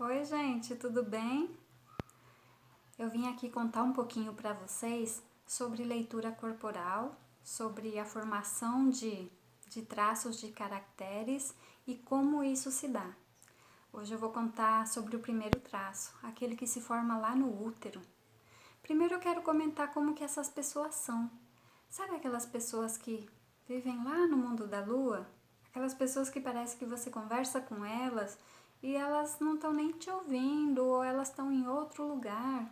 Oi, gente, tudo bem? Eu vim aqui contar um pouquinho para vocês sobre leitura corporal, sobre a formação de traços de caracteres e como isso se dá. Hoje eu vou contar sobre o primeiro traço, aquele que se forma lá no útero. Primeiro eu quero comentar como que essas pessoas são. Sabe aquelas pessoas que vivem lá no mundo da lua? Aquelas pessoas que parece que você conversa com elas e elas não estão nem te ouvindo ou elas estão em outro lugar.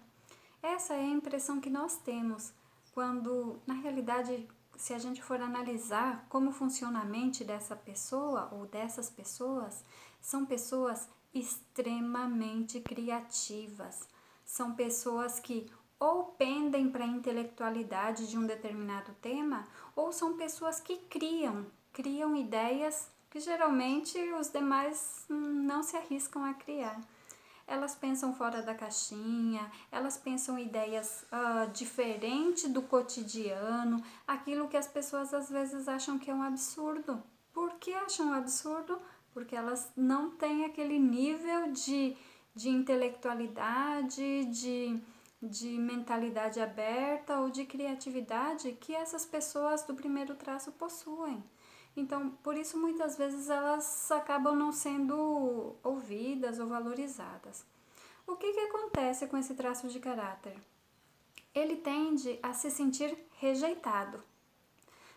Essa é a impressão que nós temos quando, na realidade, se a gente for analisar como funciona a mente dessa pessoa ou dessas pessoas, são pessoas extremamente criativas. São pessoas que ou pendem para a intelectualidade de um determinado tema, ou são pessoas que criam ideias que geralmente os demais não se arriscam a criar. Elas pensam fora da caixinha, elas pensam ideias diferentes do cotidiano, aquilo que as pessoas às vezes acham que é um absurdo. Por que acham um absurdo? Porque elas não têm aquele nível de intelectualidade, de mentalidade aberta ou de criatividade que essas pessoas do primeiro traço possuem. Então, por isso muitas vezes elas acabam não sendo ouvidas ou valorizadas. O que acontece com esse traço de caráter? Ele tende a se sentir rejeitado,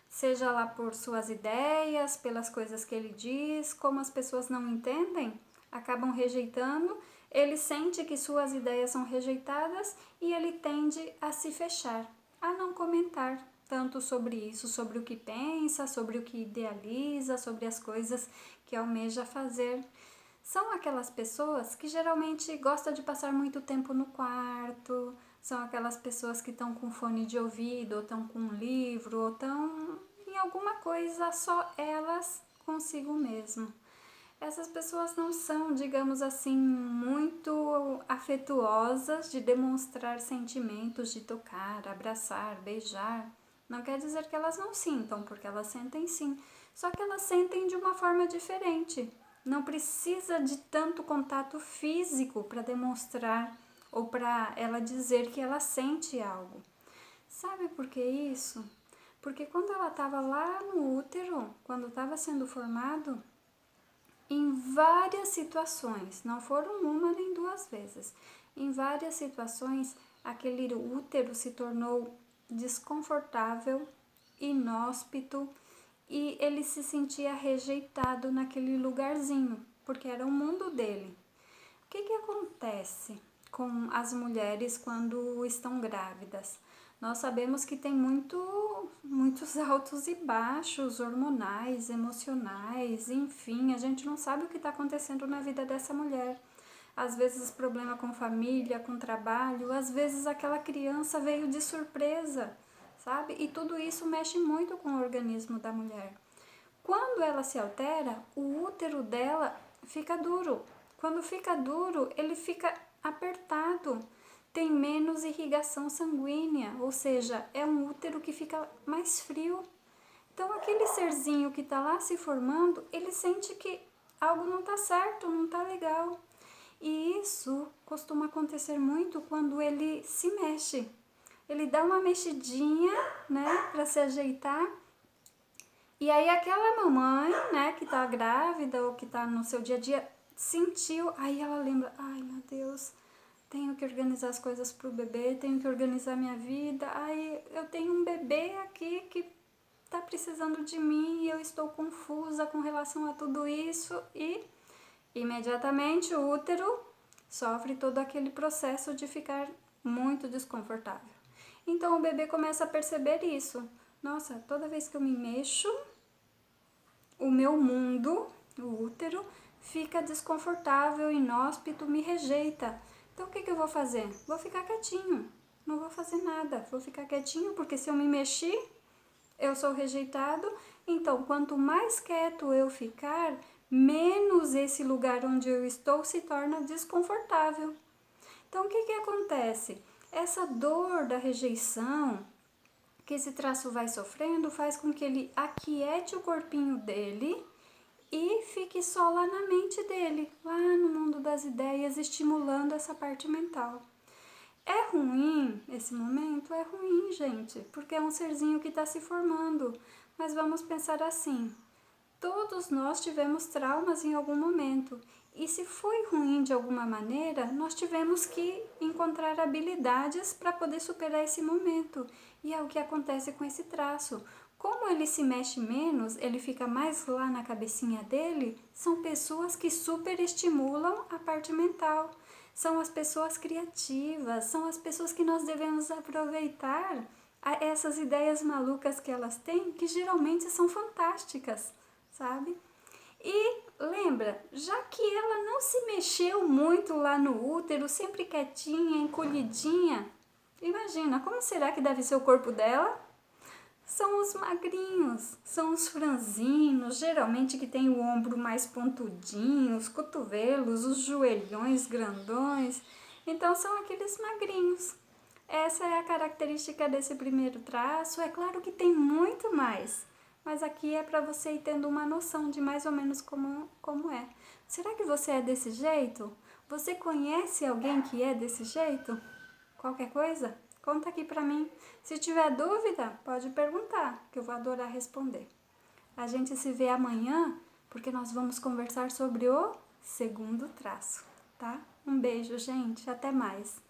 seja lá por suas ideias, pelas coisas que ele diz, como as pessoas não entendem, acabam rejeitando, ele sente que suas ideias são rejeitadas e ele tende a se fechar, a não comentar tanto sobre isso, sobre o que pensa, sobre o que idealiza, sobre as coisas que almeja fazer. São aquelas pessoas que geralmente gostam de passar muito tempo no quarto, são aquelas pessoas que estão com fone de ouvido, ou estão com um livro, ou estão em alguma coisa só elas consigo mesmo. Essas pessoas não são, digamos assim, muito afetuosas de demonstrar sentimentos, de tocar, abraçar, beijar. Não quer dizer que elas não sintam, porque elas sentem sim. Só que elas sentem de uma forma diferente. Não precisa de tanto contato físico para demonstrar ou para ela dizer que ela sente algo. Sabe por que isso? Porque quando ela estava lá no útero, quando estava sendo formado, em várias situações, não foram uma nem duas vezes, em várias situações, aquele útero se tornou desconfortável, inóspito e ele se sentia rejeitado naquele lugarzinho, porque era o mundo dele. O que acontece com as mulheres quando estão grávidas? Nós sabemos que tem muitos altos e baixos hormonais, emocionais, enfim, a gente não sabe o que está acontecendo na vida dessa mulher. Às vezes problema com família, com trabalho, às vezes aquela criança veio de surpresa, sabe? E tudo isso mexe muito com o organismo da mulher. Quando ela se altera, o útero dela fica duro. Quando fica duro, ele fica apertado, tem menos irrigação sanguínea, ou seja, é um útero que fica mais frio. Então aquele serzinho que está lá se formando, ele sente que algo não está certo, não está legal. E isso costuma acontecer muito quando ele se mexe. Ele dá uma mexidinha, né, para se ajeitar. E aí aquela mamãe, né, que tá grávida ou que tá no seu dia a dia, sentiu, aí ela lembra, ai meu Deus, tenho que organizar as coisas pro bebê, tenho que organizar minha vida, ai eu tenho um bebê aqui que tá precisando de mim e eu estou confusa com relação a tudo isso e imediatamente o útero sofre todo aquele processo de ficar muito desconfortável. Então o bebê começa a perceber isso. Nossa, toda vez que eu me mexo, o meu mundo, o útero, fica desconfortável, inóspito, me rejeita. Então o que eu vou fazer? Vou ficar quietinho, não vou fazer nada, vou ficar quietinho porque se eu me mexer, eu sou rejeitado. Então quanto mais quieto eu ficar, menos esse lugar onde eu estou se torna desconfortável. Então o que acontece? Essa dor da rejeição que esse traço vai sofrendo faz com que ele aquiete o corpinho dele e fique só lá na mente dele, lá no mundo da as ideias, estimulando essa parte mental. É ruim esse momento? É ruim, gente, porque é um serzinho que está se formando. Mas vamos pensar assim: todos nós tivemos traumas em algum momento. E se foi ruim de alguma maneira, nós tivemos que encontrar habilidades para poder superar esse momento. E é o que acontece com esse traço. Como ele se mexe menos, ele fica mais lá na cabecinha dele, são pessoas que superestimulam a parte mental. São as pessoas criativas, são as pessoas que nós devemos aproveitar essas ideias malucas que elas têm, que geralmente são fantásticas, sabe? E lembra, já que ela não se mexeu muito lá no útero, sempre quietinha, encolhidinha, imagina, como será que deve ser o corpo dela? São os magrinhos, são os franzinos, geralmente que tem o ombro mais pontudinho, os cotovelos, os joelhões grandões. Então são aqueles magrinhos. Essa é a característica desse primeiro traço. É claro que tem muito mais, mas aqui é para você ir tendo uma noção de mais ou menos como é. Será que você é desse jeito? Você conhece alguém que é desse jeito? Qualquer coisa? Conta aqui pra mim. Se tiver dúvida, pode perguntar, que eu vou adorar responder. A gente se vê amanhã, porque nós vamos conversar sobre o segundo traço, tá? Um beijo, gente. Até mais.